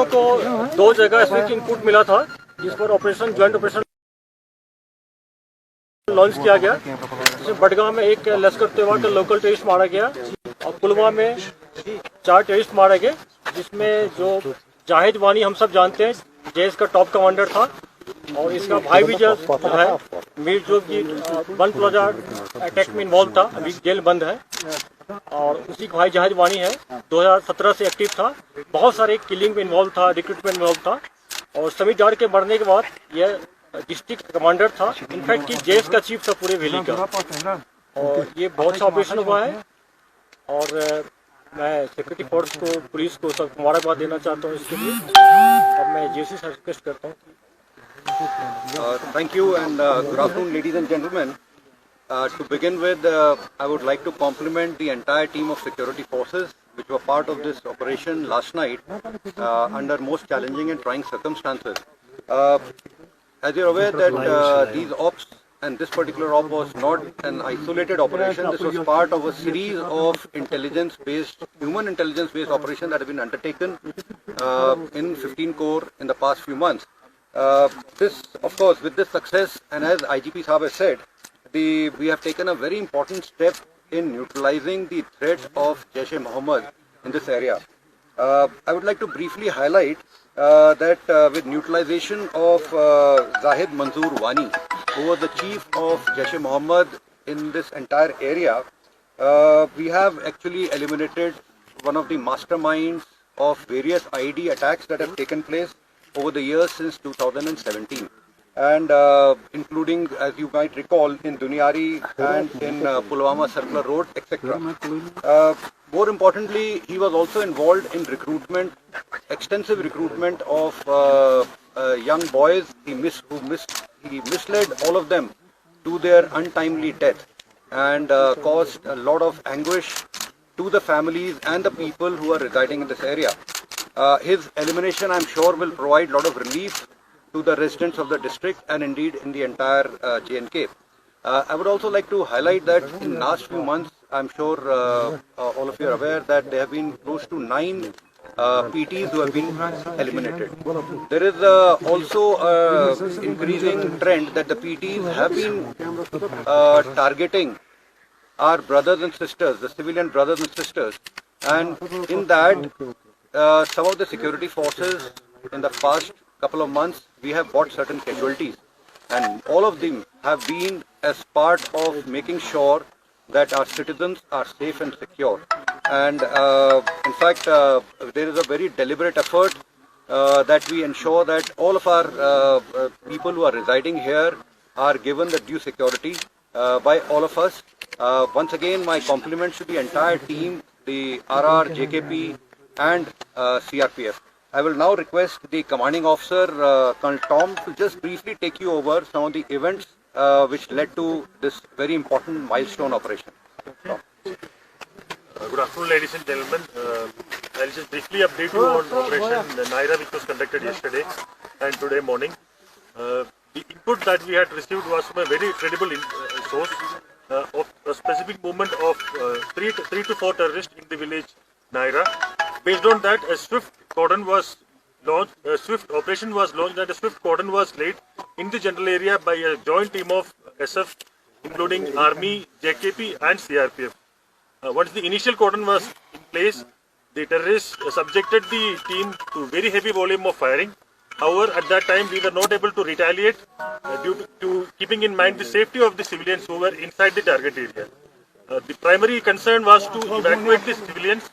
लोगों को दो जगह स्विच इनपुट मिला था, जिस पर ज्वाइंट ऑपरेशन लॉन्च किया गया। जिसमें बडगाम में एक लश्कर तैयबा का लोकल टेररिस्ट मारा गया और पुलवामा में 4 टेररिस्ट मारे गए, जिसमें जो जाहिद वानी हम सब जानते हैं, जेएस का टॉप कमांडर था, और इसका भाई भी जो है मीर, जो कि 1 प्लाजा अटैक में इन्वॉल्व था, अभी जेल बंद है, और उसी का भाई जाहिद वानी है, 2017 से एक्टिव था, बहुत सारे किलिंग में इन्वॉल्व था, रिक्रूटमेंट में इन्वॉल्व था, और समीर डार के मरने के बाद यह डिस्ट्रिक्ट कमांडर था, इनफैक्ट कि जेएस का चीफ था पूरे वैली का, और ये बहुत अच्छा ऑपरेशन हुआ है। और मैं सिक्योरिटी फोर्स को, पुलिस को सब मुबारकबाद देना चाहता हूँ इसके लिए। अब मैं जेसी से रिक्वेस्ट करता हूँ। Thank you and good afternoon, ladies and gentlemen. To begin with, I would like to compliment the entire team of security forces which were part of this operation last night under most challenging and trying circumstances. As you're aware that these ops and this particular op was not an isolated operation. This was part of a series of human intelligence-based operations that have been undertaken in 15 Corps in the past few months. This, of course, with this success, and as IGP Saab has said, we have taken a very important step in neutralizing the threats of Jaish-e-Mohammed in this area. I would like to briefly highlight that with neutralization of Zahid Manzoor Wani, who was the chief of Jaish-e-Mohammed in this entire area, we have actually eliminated one of the masterminds of various IED attacks that have taken place over the years since 2017, and including, as you might recall, in Dunyari and in Pulwama Circular Road, etc. More importantly, he was also involved in recruitment, extensive recruitment of young boys. He misled all of them to their untimely death and caused a lot of anguish to the families and the people who are residing in this area. His elimination, I'm sure, will provide a lot of relief to the residents of the district and indeed in the entire J&K. I would also like to highlight that in the last few months, I'm sure all of you are aware that there have been close to 9 PTs who have been eliminated. There is also an increasing trend that the PTs have been targeting our brothers and sisters, the civilian brothers and sisters, and in that some of the security forces in the past couple of months, we have got certain casualties, and all of them have been as part of making sure that our citizens are safe and secure. And in fact, there is a very deliberate effort that we ensure that all of our people who are residing here are given the due security by all of us. Once again, my compliments to the entire team, the RR, JKP and CRPF. I will now request the commanding officer, Colonel Tom, to just briefly take you over some of the events which led to this very important milestone operation. Tom. Good afternoon, ladies and gentlemen. I'll just briefly update you on Operation Naira, which was conducted yesterday and today morning. The input that we had received was from a very credible source of a specific movement of 3 to 4 terrorists in the village Naira. Based on that, a swift cordon was launched. A swift operation was launched, and a swift cordon was laid in the general area by a joint team of SF, including Army, JKP, and CRPF. Once the initial cordon was in place, the terrorists subjected the team to very heavy volume of firing. However, at that time, we were not able to retaliate due to keeping in mind the safety of the civilians who were inside the target area. The primary concern was to evacuate the civilians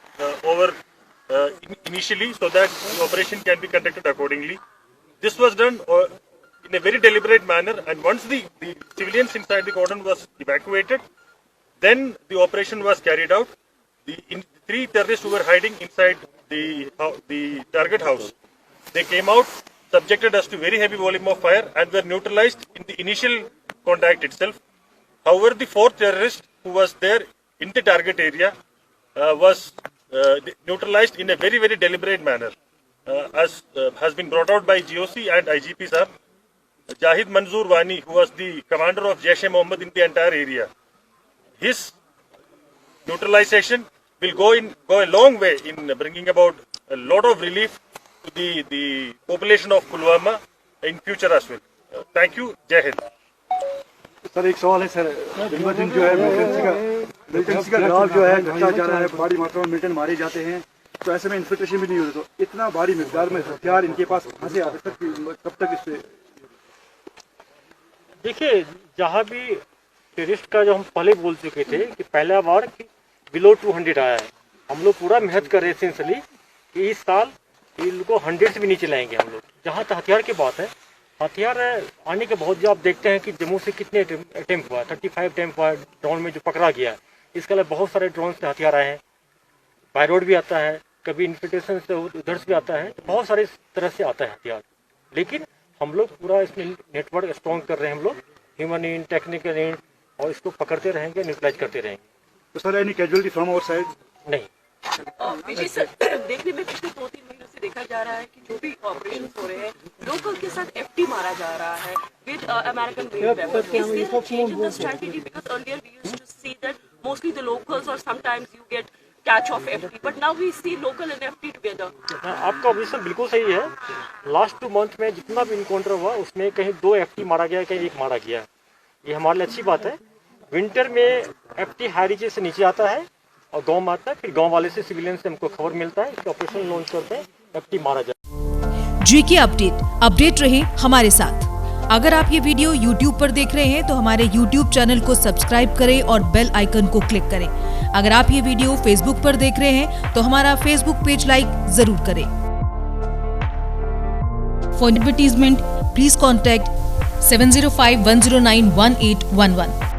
initially, so that the operation can be conducted accordingly. This was done in a very deliberate manner, and once the civilians inside the cordon was evacuated, then the operation was carried out. The 3 terrorists who were hiding inside the target house, they came out, subjected us to very heavy volume of fire, and were neutralized in the initial contact itself. However, the 4th terrorist who was there in the target area was neutralized in a very, very deliberate manner, as has been brought out by GOC and IGP sir. Zahid Manzoor Wani, who was the commander of Jaish-e-Mohammed in the entire area, his neutralization will go a long way in bringing about a lot of relief to the population of Pulwama in future as well. Thank you. Jai Hind. Sir एक सवाल है sir, दिन ब दिन जो है militancy का दबाव जो है घटता जा रहा है, बड़ी मात्रा में मिलिटेंट मारे जाते हैं, तो ऐसे में इन्फिल्ट्रेशन भी नहीं होती, तो इतना बड़ी मिकदार में हथियार इनके पास कहाँ से आते तक, कब तक इससे? देखिए, जहाँ भी टेररिस्ट का जो हम पहले बोल चुके थे कि पहला बार बिलो 200 आया है, हम लोग पूरा मेहनत कर रहे थे इसलिए कि इस साल इन को 100 से भी नीचे लाएंगे हम लोग। जहाँ तक हथियार की बात है, हथियार आने के बहुत जो आप देखते हैं कि जम्मू से कितने अटेम्प्ट हुआ, 35 अटेम्प्ट हुआ ड्रोन में जो पकड़ा गया है। इसके अलावा बहुत सारे ड्रोन से हथियार आए हैं, बाय रोड भी आता है, कभी इन्फिल्ट्रेशन से उधर से भी आता है, तो बहुत सारे तरह से आता है हथियार। लेकिन हम लोग पूरा इसमें नेटवर्क स्ट्रॉन्ग कर रहे हैं, हम लोग ह्यूमन इन, टेक्निकल इन, और इसको पकड़ते रहेंगे, न्यूट्रलाइज करते रहेंगे। तो sir any casualty from our side? नहीं। विजय सर, देखने में पिछले 2-3 महीनों से देखा जा रहा है कि जो भी ऑपरेशन हो रहे हैं, लोकल के साथ FT मारा जा रहा है with American made weapon. Is there a change in the strategy? Because earlier we used to see that mostly the locals or sometimes you get catch of FT, but now we see local and FT together. आपका observation बिल्कुल सही है। Last 2 month में जितना भी encounter हुआ उसमें कहीं 2 FT मारा गया, कहीं 1 मारा गया। ये हमारे लिए अच्छी बात है। विंटर में FT हाई रीचेस से नीचे आता है और गांव में आता है, फिर गांव वाले से सिविलियन से हमको खबर मिलता है, इसका ऑपरेशन लॉन्च करते हैं, FT मारा जाए। GK अपडेट रहे हमारे साथ। अगर आप ये वीडियो YouTube पर देख रहे हैं तो हमारे YouTube चैनल को सब्सक्राइब करें और बेल आइकन को क्लिक करें। अगर आप ये वीडियो Facebook पर देख रहे हैं तो हमारा Facebook पेज लाइक जरूर करें। For advertisement please contact 7051091811।